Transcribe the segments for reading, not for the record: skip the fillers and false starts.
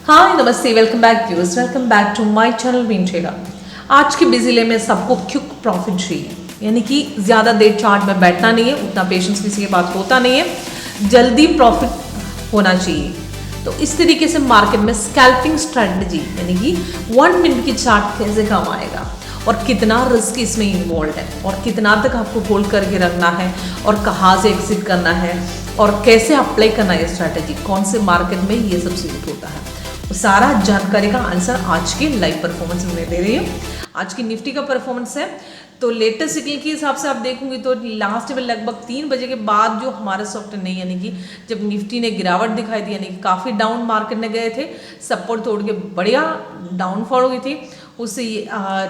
हाय नमस्ते, welcome back viewers, welcome back to my channel win trader. आज की busy day में सबको क्विक प्रॉफिट चाहिए, यानी कि ज़्यादा देर चार्ट में बैठना नहीं है, उतना पेशेंस किसी के पास होता नहीं है, जल्दी प्रॉफिट होना चाहिए। तो इस तरीके से मार्केट में स्कैल्पिंग स्ट्रैटेजी यानी कि 1 मिनट की चार्ट कैसे काम आएगा और कितना रिस्क इसमें इन्वॉल्व है और कितना तक आपको होल्ड करके रखना है और कहाँ से एग्जिट करना है और कैसे अप्लाई करना है स्ट्रैटेजी, कौन से मार्केट में ये सब सूट होता है, सारा जानकारी का आंसर आज के लाइव परफॉर्मेंस में दे रही हूँ। आज की निफ्टी का परफॉर्मेंस है तो लेटेस्ट सिग्नल के हिसाब से आप देखोगे तो लास्ट में लगभग 3 बजे के बाद जो हमारा सॉफ्टवेयर नहीं, यानी कि जब निफ्टी ने गिरावट दिखाई दी, यानी कि काफ़ी डाउन मार्केट में गए थे, सपोर्ट तोड़ के बढ़िया डाउनफॉल हुई थी, उससे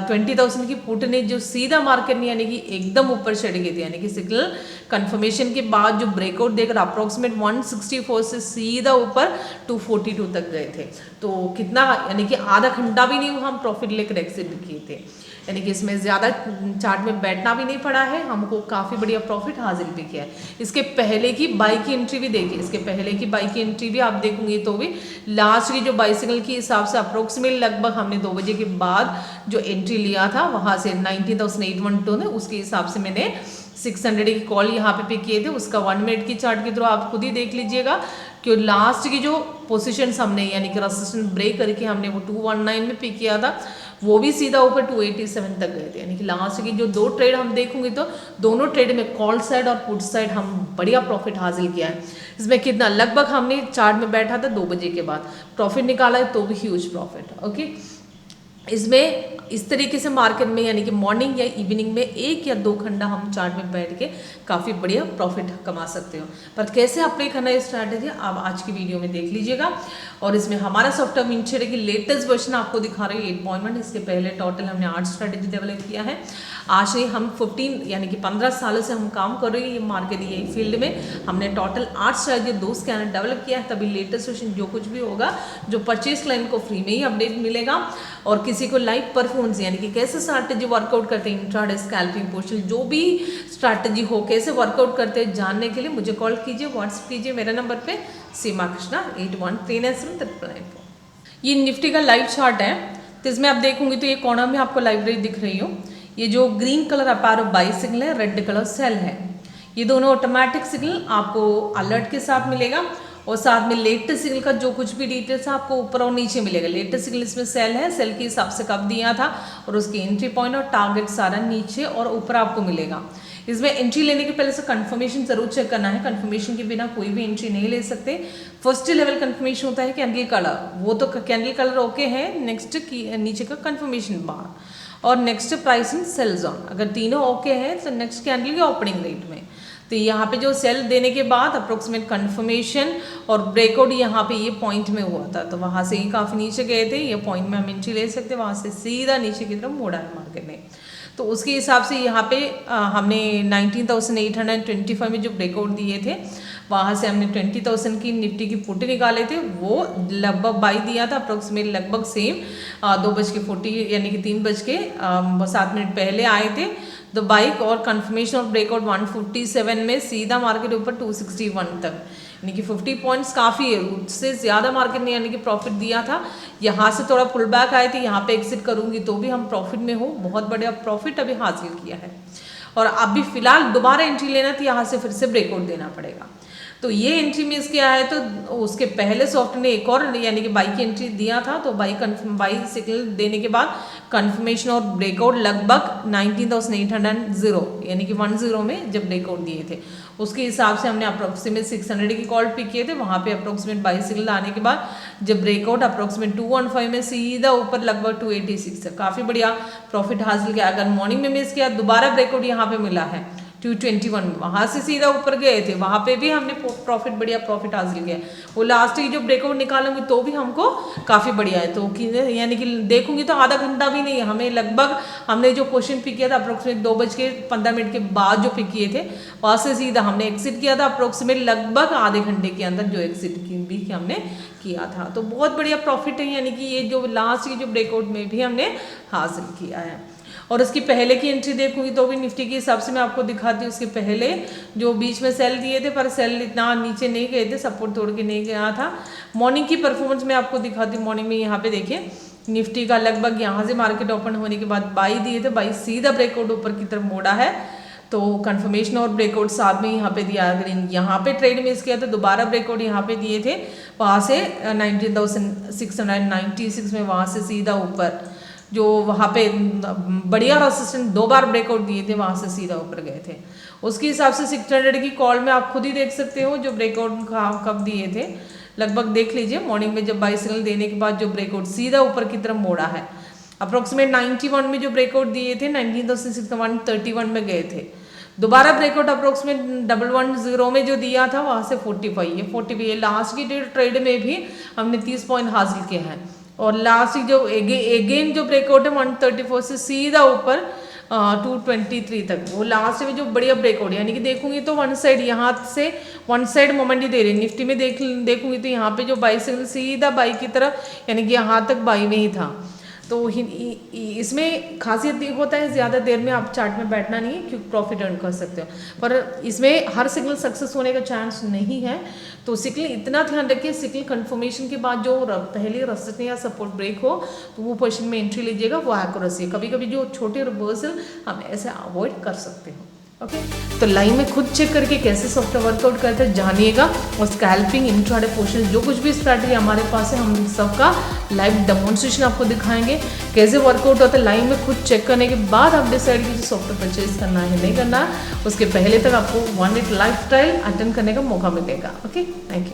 20,000 की पुट ने जो सीधा मार्केट ने यानी कि एकदम ऊपर चढ़ गई थी, यानी कि सिग्नल कंफर्मेशन के बाद जो ब्रेकआउट देकर अप्रोक्सीमेट 164 से सीधा ऊपर 242 तक गए थे। तो कितना, यानी कि आधा घंटा भी नहीं हुआ हम प्रॉफिट लेकर एग्जिट किए थे, यानी कि इसमें ज़्यादा चार्ट में बैठना भी नहीं पड़ा है, हमको काफ़ी बढ़िया प्रॉफिट हासिल भी किया है। इसके पहले की बाई की एंट्री भी देखिए, इसके पहले की बाई की एंट्री भी आप देखोगे तो भी लास्ट की जो बाई सिग्नल के हिसाब से अप्रोक्सीमेट लगभग हमने 2 बजे के बाद जो एंट्री लिया था वहाँ से 19,812 ने, उसके हिसाब से मैंने 600 की कॉल यहाँ पे पिक किए थे। उसका 1 मिनट की चार्ट के थ्रू आप खुद ही देख लीजिएगा कि लास्ट की जो पोजीशंस हमने यानी कि रेजिस्टेंस ब्रेक करके हमने वो 219 में पिक किया था, वो भी सीधा ऊपर 287 तक गए थे। यानी कि लास्ट की जो 2 ट्रेड हम देखोगे तो दोनों ट्रेड में कॉल साइड और पुट साइड हम बढ़िया प्रॉफिट हासिल किया है। इसमें कितना लगभग हमने चार्ट में बैठा था 2 बजे के बाद प्रॉफिट निकाला है, तो भी ह्यूज प्रॉफिट। ओके, इसमें इस तरीके से मार्केट में यानी कि मॉर्निंग या इवनिंग में 1 या 2 घंटा हम चार्ट में बैठ के काफ़ी बढ़िया प्रॉफिट कमा सकते हो। पर कैसे अप्लाई करना है स्ट्रैटेजी आप आज की वीडियो में देख लीजिएगा। और इसमें हमारा सॉफ्टवेयर विन ट्रेडर की लेटेस्ट वर्जन आपको दिखा रही है 8.1। इसके पहले टोटल हमने 8 स्ट्रैटेजी डेवलप किया है। आज से हम 15 यानी कि 15 सालों से हम काम कर रहे हैं ये मार्केट ये फील्ड में। हमने टोटल 8 स्ट्रैटेजी 2 स्कैनर डेवलप किया है। तभी लेटेस्ट वर्जन जो कुछ भी होगा, जो परचेज क्लाइंट को फ्री में ही अपडेट मिलेगा और किसी को लाइव परफॉर्मेंस यानी कि कैसे स्ट्रैटेजी वर्कआउट करते हैं, इंट्राडे, स्कैल्पिंग, पोस्टल, जो भी स्ट्रैटेजी हो कैसे वर्कआउट करते हैं जानने के लिए मुझे कॉल कीजिए, व्हाट्सएप कीजिए मेरे नंबर पे सीमा कृष्णा 81397394। ये निफ्टी का लाइव चार्ट है, तो इसमें आप देखोगे तो ये कॉर्नर में आपको लाइब्रेरी दिख रही हो, ये जो green colour Aparo by signal है, रेड कलर सेल है, ये दोनों ऑटोमेटिक सिग्नल आपको अलर्ट के साथ मिलेगा और साथ में लेटेस्ट सिग्नल का जो कुछ भी डिटेल्स है आपको ऊपर और नीचे मिलेगा। लेटेस्ट सिग्नल इसमें सेल है, सेल के हिसाब से कब दिया था और उसकी एंट्री पॉइंट और टारगेट सारा नीचे और ऊपर आपको मिलेगा। इसमें एंट्री लेने के पहले से कंफर्मेशन जरूर चेक करना है, कंफर्मेशन के बिना कोई भी एंट्री नहीं ले सकते। फर्स्ट लेवल कंफर्मेशन होता है कैंडल कलर, वो तो कैंडल कलर ओके है, नेक्स्ट की नीचे का कंफर्मेशन बार और next price in sell zone, अगर तीनों ओके है तो नेक्स्ट कैंडल के ओपनिंग रेट में। तो यहाँ पे जो सेल देने के बाद अप्रोक्सीमेट कंफर्मेशन और ब्रेकआउट यहाँ पे ये पॉइंट में हुआ था, तो वहाँ से ही काफ़ी नीचे गए थे, ये पॉइंट में हम एंट्री ले सकते, वहाँ से सीधा नीचे की तरफ मोड़ा है मार्केट ने। तो उसके हिसाब से यहाँ पे हमने 19,825 में जो ब्रेकआउट दिए थे वहाँ से हमने 20,000 की निफ्टी की पुट निकाले थे, वो लगभग बाई दिया था अप्रोक्सीमेट लगभग सेम 2:40 यानी कि 3:07 पहले आए थे। तो बाइक और कंफर्मेशन और ब्रेकआउट 147 में सीधा मार्केट ऊपर 261 तक, यानी कि 50 पॉइंट्स काफ़ी है, उससे ज़्यादा मार्केट ने यानी कि प्रॉफिट दिया था। यहाँ से थोड़ा पुल बैक आए थे, यहाँ पे एग्जिट करूँगी तो भी हम प्रॉफिट में हो, बहुत बढ़िया प्रॉफिट अभी हासिल किया है। और अभी फिलहाल दोबारा एंट्री लेना तो यहाँ से फिर से ब्रेकआउट देना पड़ेगा। तो ये एंट्री मिस किया है तो उसके पहले सॉफ्ट ने एक और यानी कि बाई की एंट्री दिया था, तो बाई सिग्नल देने के बाद कंफर्मेशन और ब्रेकआउट लगभग 19,800 यानी कि 10 में जब ब्रेकआउट दिए थे उसके हिसाब से हमने अप्रोक्सीमेट 600 की कॉल पिक किए थे। वहाँ पे अप्रोक्सीमेट बाई सिग्नल आने के बाद जब ब्रेकआउट अप्रोक्सीमेट 215 में सीधा ऊपर लगभग 286 तक काफ़ी बढ़िया प्रॉफिट हासिल किया। अगर मॉर्निंग में मिस किया दोबारा ब्रेकआउट यहाँ पे मिला है 221 में, वहाँ से सीधा ऊपर गए थे, वहाँ पे भी हमने प्रॉफिट बढ़िया प्रॉफिट हासिल किया। वो लास्ट की जो ब्रेकआउट निकालेंगे तो भी हमको काफ़ी बढ़िया है। तो यानी कि देखूंगी तो आधा घंटा भी नहीं है, हमें लगभग हमने जो क्वेश्चन पिक किया था अप्रोक्सीमेट 2:15 के बाद जो पिक किए थे वहाँ से सीधा हमने एग्जिट किया था अप्रोक्सीमेट लगभग आधे घंटे के अंदर जो एग्जिट भी हमने किया था। तो बहुत बढ़िया प्रॉफिट है, यानी कि ये जो लास्ट की जो ब्रेकआउट में भी हमने हासिल किया है। और उसकी पहले की एंट्री देखूंगी तो भी निफ्टी के हिसाब से मैं आपको दिखाती हूँ। उसके पहले जो बीच में सेल दिए थे पर सेल इतना नीचे नहीं गए थे, सपोर्ट तोड़ के नहीं गया था। मॉर्निंग की परफॉर्मेंस मैं आपको दिखाती हूँ। मॉर्निंग में यहाँ पे देखिए निफ्टी का लगभग यहाँ से मार्केट ओपन होने के बाद बाई दिए थे, बाई सीधा ब्रेकआउट ऊपर की तरफ मोड़ा है, तो कंफर्मेशन और ब्रेकआउट साथ में यहाँ पे दिया। अगर यहाँ पे ट्रेड मिस किया तो दोबारा ब्रेकआउट यहाँ पे दिए थे, वहाँ से 19,696 में वहाँ से सीधा ऊपर जो वहाँ पे बढ़िया रेजिस्टेंस 2 बार ब्रेकआउट दिए थे, वहाँ से सीधा ऊपर गए थे। उसके हिसाब से 600 की कॉल में आप खुद ही देख सकते हो जो ब्रेकआउट कब दिए थे, लगभग देख लीजिए। मॉर्निंग में जब बाई सिग्नल देने के बाद जो ब्रेकआउट सीधा ऊपर की तरफ मोड़ा है, अप्रोक्सीमेट 91 में जो ब्रेकआउट दिए थे 19,131 में गए थे। दोबारा ब्रेकआउट अप्रोक्सीमेट 110 में जो दिया था वहाँ से 45 है। लास्ट की ट्रेड में भी हमने 30 पॉइंट हासिल किया है। और लास्ट जो अगेन जो ब्रेकआउट है 134 से सीधा ऊपर 223 तक, वो लास्ट में जो बढ़िया ब्रेकआउट यानी कि देखूंगी तो वन साइड यहाँ से वन साइड मोमेंट ही दे रही है। निफ्टी में देखूंगी तो यहाँ पे जो बाई सिग्नल सीधा बाई की तरफ यानी कि यहाँ तक बाई में ही था। तो इसमें खासियत ये होता है ज़्यादा देर में आप चार्ट में बैठना नहीं है क्योंकि प्रॉफिट अर्न कर सकते हो, पर इसमें हर सिग्नल सक्सेस होने का चांस नहीं है। तो सिग्नल इतना ध्यान रखिए, सिग्नल कंफर्मेशन के बाद जो पहले रेजिस्टेंस या सपोर्ट ब्रेक हो तो वो पोजीशन में एंट्री लीजिएगा, वो एक्यूरेसी है। कभी कभी जो छोटे रिवर्सल हम ऐसे अवॉइड कर सकते हो। ओके, तो लाइन में खुद चेक करके कैसे सॉफ्टवेयर वर्कआउट करते हैं जानिएगा। और स्कैल्पिंग, इंट्राडे पोर्शन, जो कुछ भी स्ट्रैटेजी हमारे पास है हम सबका लाइव डेमोन्स्ट्रेशन आपको दिखाएंगे कैसे वर्कआउट होता है। लाइन में खुद चेक करने के बाद आप डिसाइड कीजिए सॉफ्टवेयर परचेज करना है नहीं करना है। उसके पहले तक आपको 1 डे लाइफस्टाइल अटेंड करने का मौका मिलेगा। Okay, thank you.